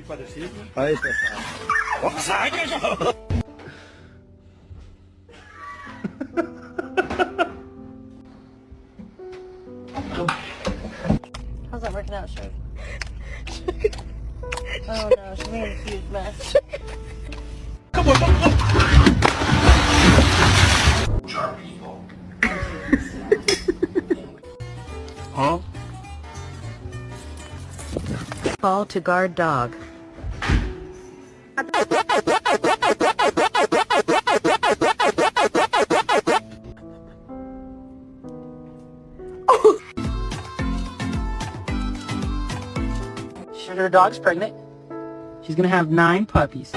parecido. Ahí está. How's that working out, Shug? Oh no, she made a huge mess. Huh? Call to guard dog. Sugar, the dog's pregnant. She's gonna have 9 puppies.